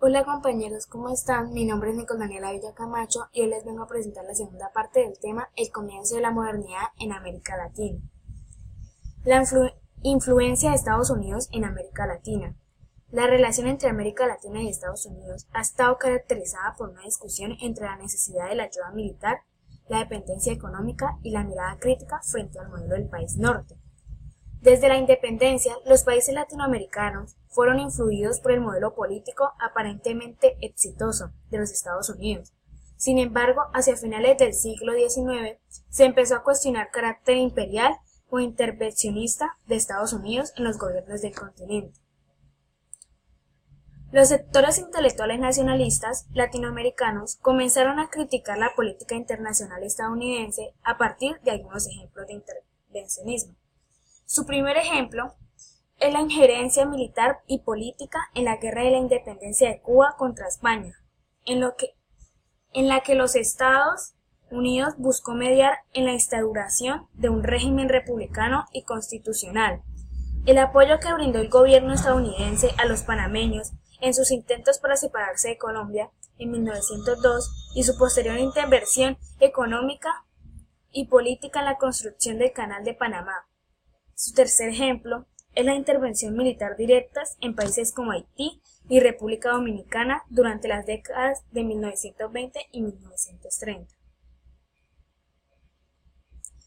Hola compañeros, ¿cómo están? Mi nombre es Nicole Daniela Villa Camacho y hoy les vengo a presentar la segunda parte del tema El comienzo de la modernidad en América Latina. La influencia de Estados Unidos en América Latina. La relación entre América Latina y Estados Unidos ha estado caracterizada por una discusión entre la necesidad de la ayuda militar, la dependencia económica y la mirada crítica frente al modelo del país norte. Desde la independencia, los países latinoamericanos fueron influidos por el modelo político aparentemente exitoso de los Estados Unidos. Sin embargo, hacia finales del siglo XIX se empezó a cuestionar el carácter imperial o intervencionista de Estados Unidos en los gobiernos del continente. Los sectores intelectuales nacionalistas latinoamericanos comenzaron a criticar la política internacional estadounidense a partir de algunos ejemplos de intervencionismo. Su primer ejemplo es la injerencia militar y política en la Guerra de la Independencia de Cuba contra España, en la que los Estados Unidos buscó mediar en la instauración de un régimen republicano y constitucional. El apoyo que brindó el gobierno estadounidense a los panameños en sus intentos para separarse de Colombia en 1902 y su posterior intervención económica y política en la construcción del Canal de Panamá. Su tercer ejemplo es la intervención militar directa en países como Haití y República Dominicana durante las décadas de 1920 y 1930.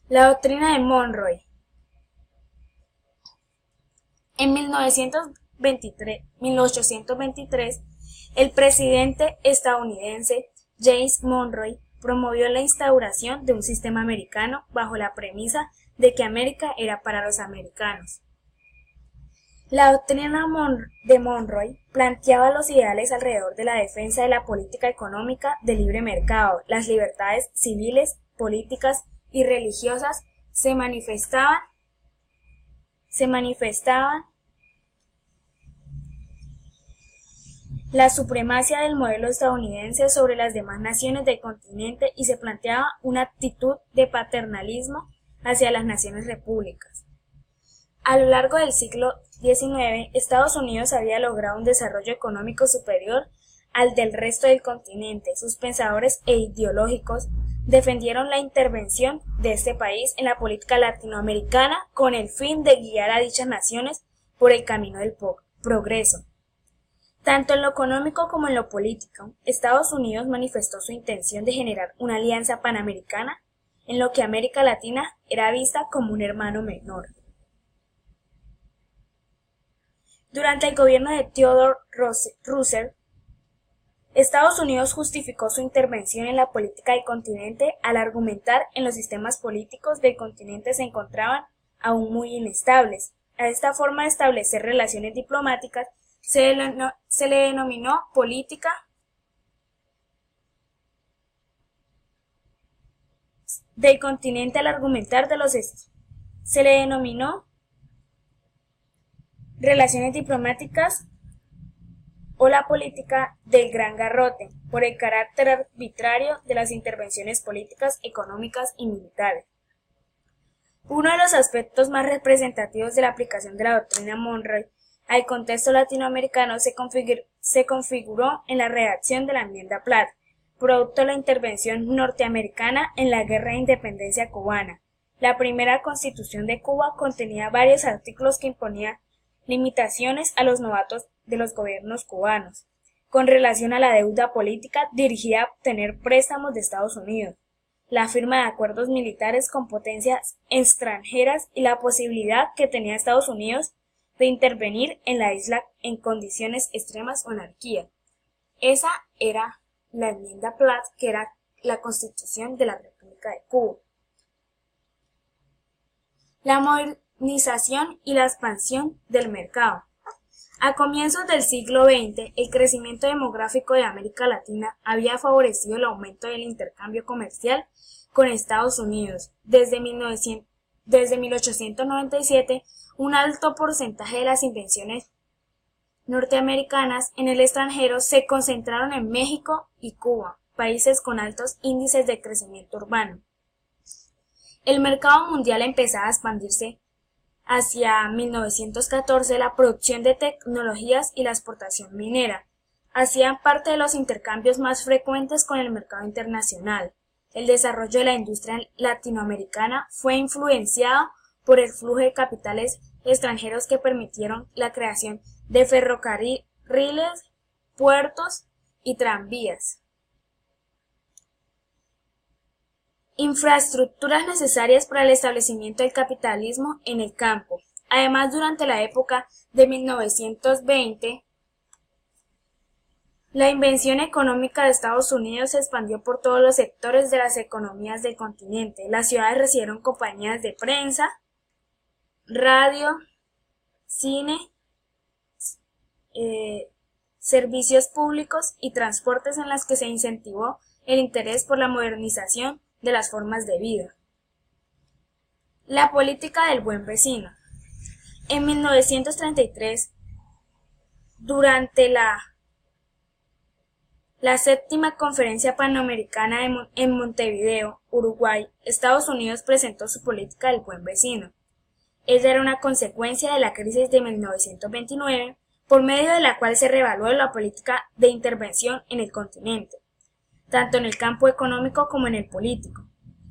La doctrina de Monroe. En 1823, el presidente estadounidense James Monroe promovió la instauración de un sistema americano bajo la premisa de que América era para los americanos. La doctrina de Monroe planteaba los ideales alrededor de la defensa de la política económica de libre mercado. Las libertades civiles, políticas y religiosas se manifestaban la supremacía del modelo estadounidense sobre las demás naciones del continente y se planteaba una actitud de paternalismo hacia las naciones repúblicas. A lo largo del siglo XIX, Estados Unidos había logrado un desarrollo económico superior al del resto del continente. Sus pensadores e ideológicos defendieron la intervención de este país en la política latinoamericana con el fin de guiar a dichas naciones por el camino del progreso. Tanto en lo económico como en lo político, Estados Unidos manifestó su intención de generar una alianza panamericana en lo que América Latina era vista como un hermano menor. Durante el gobierno de Theodore Roosevelt, Estados Unidos justificó su intervención en la política del continente al argumentar que los sistemas políticos del continente se encontraban aún muy inestables. A esta forma de establecer relaciones diplomáticas se le denominó política del continente al argumentar se le denominó relaciones diplomáticas o la política del gran garrote por el carácter arbitrario de las intervenciones políticas, económicas y militares. Uno de los aspectos más representativos de la aplicación de la doctrina Monroe al contexto latinoamericano se configuró en la redacción de la Enmienda Platt, producto de la intervención norteamericana en la Guerra de Independencia cubana. La primera Constitución de Cuba contenía varios artículos que imponían limitaciones a los novatos de los gobiernos cubanos, con relación a la deuda política dirigida a obtener préstamos de Estados Unidos, la firma de acuerdos militares con potencias extranjeras y la posibilidad que tenía Estados Unidos de intervenir en la isla en condiciones extremas o anarquía. Esa era la Enmienda Platt, que era la Constitución de la República de Cuba. La modernización y la expansión del mercado. A comienzos del siglo XX, el crecimiento demográfico de América Latina había favorecido el aumento del intercambio comercial con Estados Unidos. Desde 1897, un alto porcentaje de las inversiones norteamericanas en el extranjero se concentraron en México y Cuba, países con altos índices de crecimiento urbano. El mercado mundial empezaba a expandirse hacia 1914 la producción de tecnologías y la exportación minera. hacían parte de los intercambios más frecuentes con el mercado internacional. El desarrollo de la industria latinoamericana fue influenciado por el flujo de capitales extranjeros que permitieron la creación de ferrocarriles, puertos y tranvías. Infraestructuras necesarias para el establecimiento del capitalismo en el campo. Además, durante la época de 1920, la invención económica de Estados Unidos se expandió por todos los sectores de las economías del continente. Las ciudades recibieron compañías de prensa, radio, cine, servicios públicos y transportes en las que se incentivó el interés por la modernización de las formas de vida. La política del buen vecino. En 1933, durante la séptima conferencia panamericana en Montevideo, Uruguay, Estados Unidos presentó su política del buen vecino. Ella era una consecuencia de la crisis de 1929, por medio de la cual se reevaluó la política de intervención en el continente, tanto en el campo económico como en el político,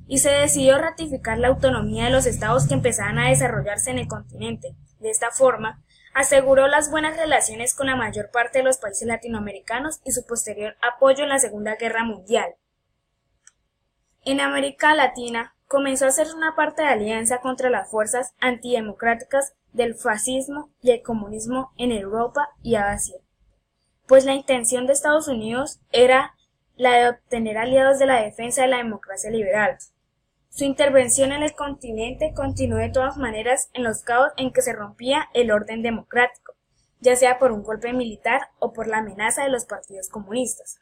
y se decidió ratificar la autonomía de los estados que empezaban a desarrollarse en el continente. De esta forma, aseguró las buenas relaciones con la mayor parte de los países latinoamericanos y su posterior apoyo en la Segunda Guerra Mundial. En América Latina, comenzó a hacer una parte de alianza contra las fuerzas antidemocráticas del fascismo y el comunismo en Europa y Asia, pues la intención de Estados Unidos era la de obtener aliados de la defensa de la democracia liberal. Su intervención en el continente continuó de todas maneras en los casos en que se rompía el orden democrático, ya sea por un golpe militar o por la amenaza de los partidos comunistas.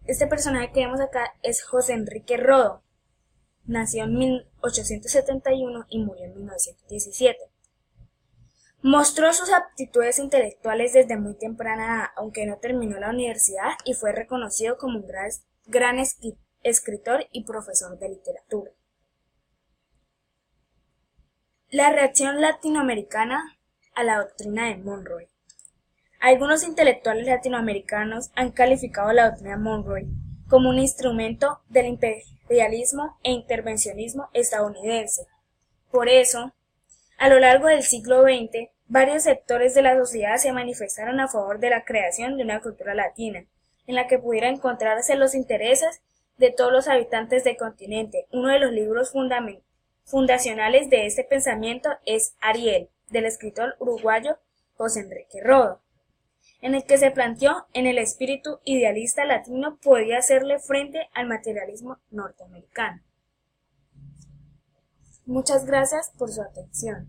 Este personaje que vemos acá es José Enrique Rodó. Nació en 1871 y murió en 1917. Mostró sus aptitudes intelectuales desde muy temprana edad, aunque no terminó la universidad, y fue reconocido como un gran escritor y profesor de literatura. La reacción latinoamericana a la doctrina de Monroe. Algunos intelectuales latinoamericanos han calificado la doctrina Monroe como un instrumento del imperialismo e intervencionismo estadounidense. Por eso, a lo largo del siglo XX, varios sectores de la sociedad se manifestaron a favor de la creación de una cultura latina, en la que pudiera encontrarse los intereses de todos los habitantes del continente. Uno de los libros fundacionales de este pensamiento es Ariel, del escritor uruguayo José Enrique Rodó, en el que se planteó en el espíritu idealista latino podía hacerle frente al materialismo norteamericano. Muchas gracias por su atención.